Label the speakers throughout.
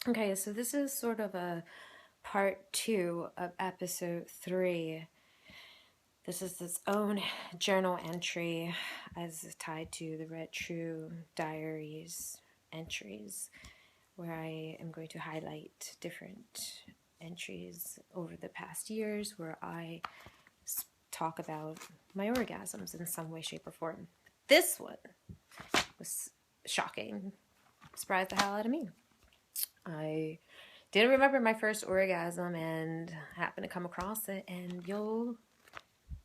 Speaker 1: Okay, so this is sort of a part 2 of episode 3. This is its own journal entry as tied to the True Diaries entries, where I am going to highlight different entries over the past years where I talk about my orgasms in some way, shape, or form. This one was shocking. Surprised the hell out of me. I didn't remember my first orgasm and happened to come across it, and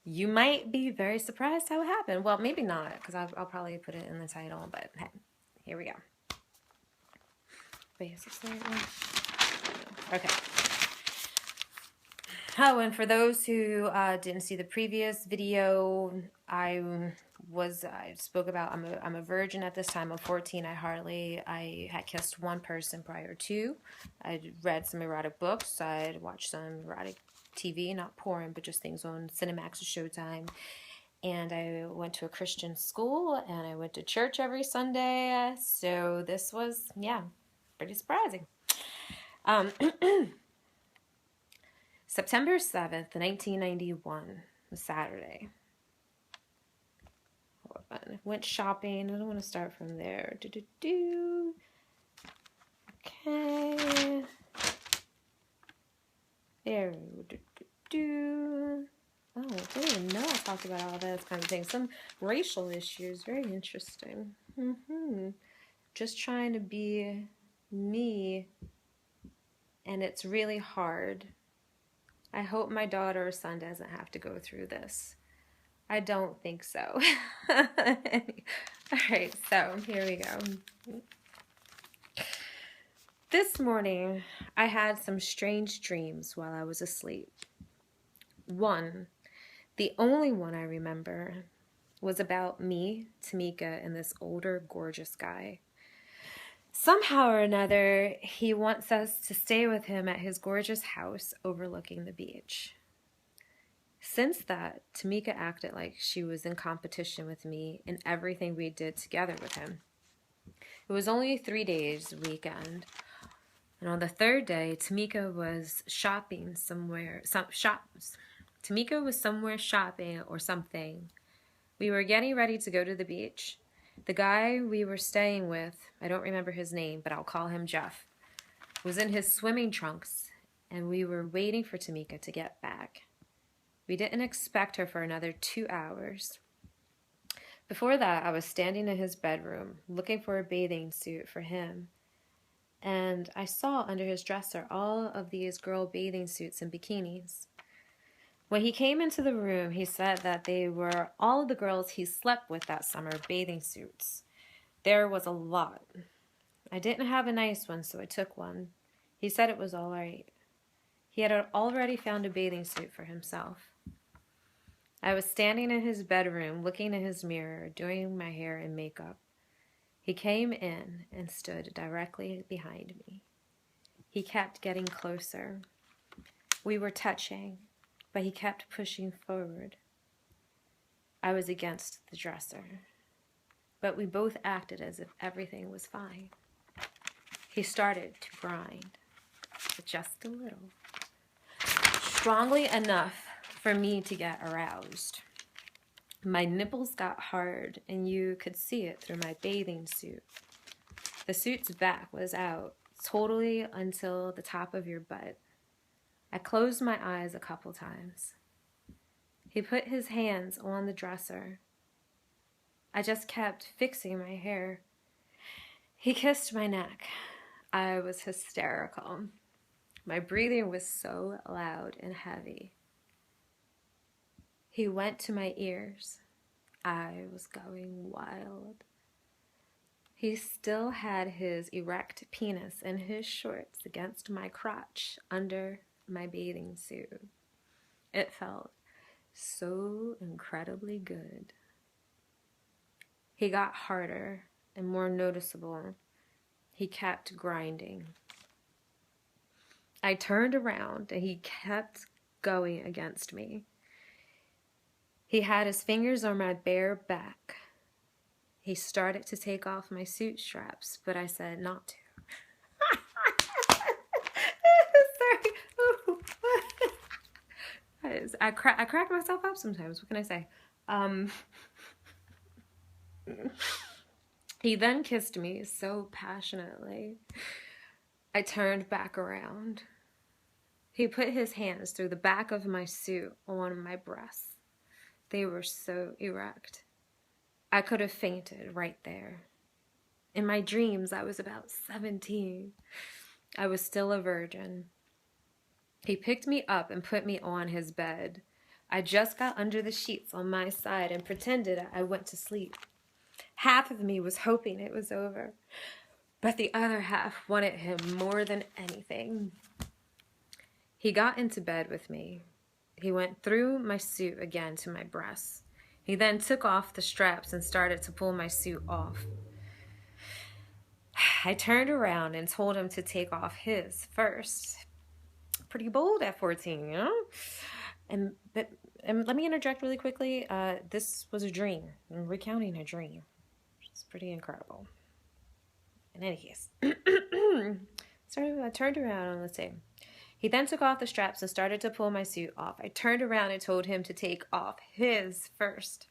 Speaker 1: you might be very surprised how it happened. Well, maybe not, because I'll probably put it in the title, but hey, here we go. Wait, is this the right one? Okay. Oh, and for those who didn't see the previous video, I spoke about I'm a virgin at this time. I'm 14. I had kissed one person prior to. I'd read some erotic books. I'd watched some erotic TV, not porn, but just things on Cinemax or Showtime. And I went to a Christian school, and I went to church every Sunday. So this was, yeah, pretty surprising. September 7th, 1991, was Saturday. Went shopping. I don't want to start from there. Okay. There. Oh, I didn't even know I talked about all that kind of thing. Some racial issues. Very interesting. Just trying to be me, and it's really hard. I hope my daughter or son doesn't have to go through this. I don't think so. Alright, so here we go. This morning, I had some strange dreams while I was asleep. One, the only one I remember, was about me, Tamika, and this older, gorgeous guy. Somehow or another, he wants us to stay with him at his gorgeous house overlooking the beach. Since that, Tamika acted like she was in competition with me in everything we did together with him. It was only 3 days weekend, and on the third day, Tamika was shopping somewhere. Tamika was somewhere shopping or something. We were getting ready to go to the beach. The guy we were staying with, I don't remember his name, but I'll call him Jeff, was in his swimming trunks, and we were waiting for Tamika to get back. We didn't expect her for another 2 hours. Before that, I was standing in his bedroom, looking for a bathing suit for him, and I saw under his dresser all of these girl bathing suits and bikinis. When he came into the room, he said that they were all of the girls he slept with that summer bathing suits. There was a lot. I didn't have a nice one, so I took one. He said it was all right. He had already found a bathing suit for himself. I was standing in his bedroom, looking in his mirror, doing my hair and makeup. He came in and stood directly behind me. He kept getting closer. We were touching, but he kept pushing forward. I was against the dresser, but we both acted as if everything was fine. He started to grind, but just a little. Strongly enough for me to get aroused. My nipples got hard, and you could see it through my bathing suit. The suit's back was out, totally until the top of your butt. I closed my eyes a couple times. He put his hands on the dresser. I just kept fixing my hair. He kissed my neck. I was hysterical. My breathing was so loud and heavy. He went to my ears. I was going wild. He still had his erect penis in his shorts against my crotch under my bathing suit. It felt so incredibly good. He got harder and more noticeable. He kept grinding. I turned around and he kept going against me. He had his fingers on my bare back. He started to take off my suit straps, but I said not to. sorry. I crack myself up sometimes. What can I say? He then kissed me so passionately. I turned back around. He put his hands through the back of my suit on my breasts. They were so erect. I could have fainted right there. In my dreams, I was about 17. I was still a virgin. He picked me up and put me on his bed. I just got under the sheets on my side and pretended I went to sleep. Half of me was hoping it was over, but the other half wanted him more than anything. He got into bed with me. He went through my suit again to my breasts. He then took off the straps and started to pull my suit off. I turned around and told him to take off his first. Pretty bold at 14, you know? And let me interject really quickly. This was a dream. I'm recounting a dream. It's pretty incredible. In any case. I turned around and let's see. He then took off the straps and started to pull my suit off. I turned around and told him to take off his first.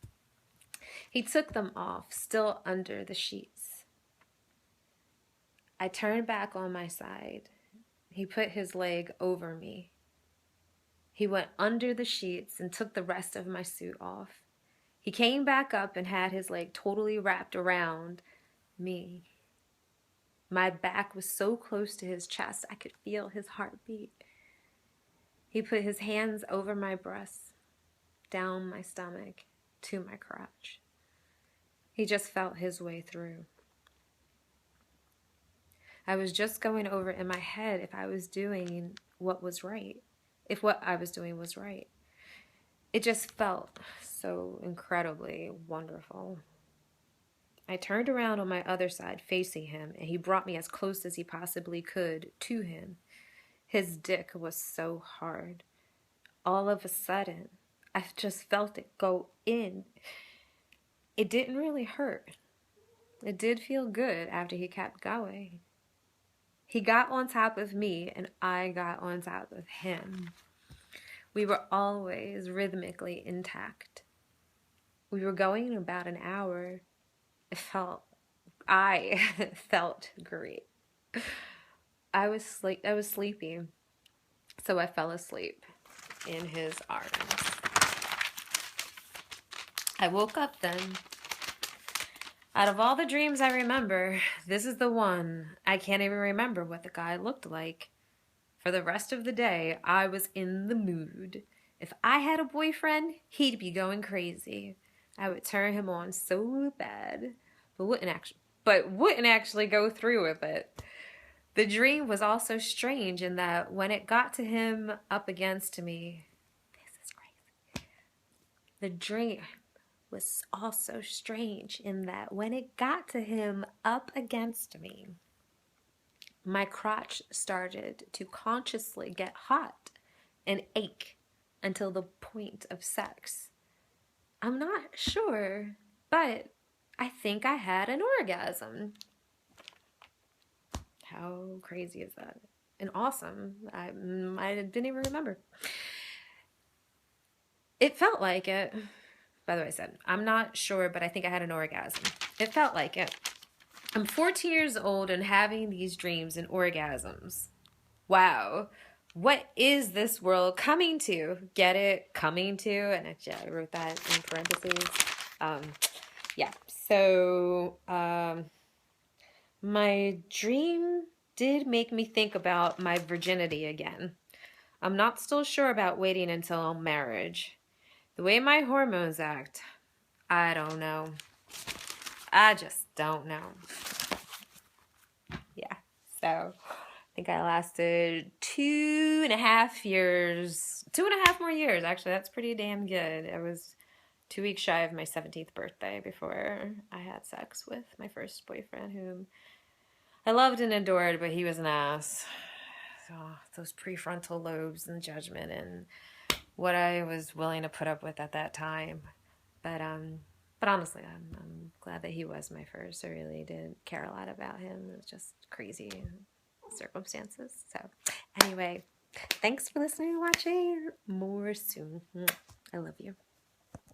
Speaker 1: He took them off, still under the sheets. I turned back on my side. He put his leg over me. He went under the sheets and took the rest of my suit off. He came back up and had his leg totally wrapped around me. My back was so close to his chest, I could feel his heartbeat. He put his hands over my breasts, down my stomach, to my crotch. He just felt his way through. I was just going over in my head if I was doing what was right, if what I was doing was right. It just felt so incredibly wonderful. I turned around on my other side facing him, and he brought me as close as he possibly could to him. His dick was so hard. All of a sudden, I just felt it go in. It didn't really hurt. It did feel good after he kept going. He got on top of me, and I got on top of him. We were always rhythmically intact. We were going in about an hour. I felt great. I was sleepy, so I fell asleep in his arms. I woke up then. Out of all the dreams I remember, this is the one. I can't even remember what the guy looked like. For the rest of the day, I was in the mood. If I had a boyfriend, he'd be going crazy. I would turn him on so bad, but wouldn't actually go through with it. The dream was also strange in that when it got to him up against me, this is crazy. The dream was also strange in that when it got to him up against me, my crotch started to consciously get hot and ache until the point of sex. I'm not sure, but I think I had an orgasm. How crazy is that? And awesome. I didn't even remember. It felt like it. By the way, I said, I'm not sure, but I think I had an orgasm. It felt like it. I'm 14 years old and having these dreams and orgasms. Wow. What is this world coming to? Get it? Coming to? And actually, I wrote that in parentheses. Yeah. So, my dream did make me think about my virginity again. I'm not still sure about waiting until marriage. The way my hormones act, I don't know. I just don't know. Yeah, so I think I lasted 2.5 years. 2.5 more years, actually. That's pretty damn good. I was 2 weeks shy of my 17th birthday before I had sex with my first boyfriend, whom I loved and adored, but he was an ass. So those prefrontal lobes and judgment and what I was willing to put up with at that time. But honestly, I'm glad that he was my first. I really did care a lot about him. It was just crazy circumstances. So anyway, Thanks for listening and watching. More soon. I love you.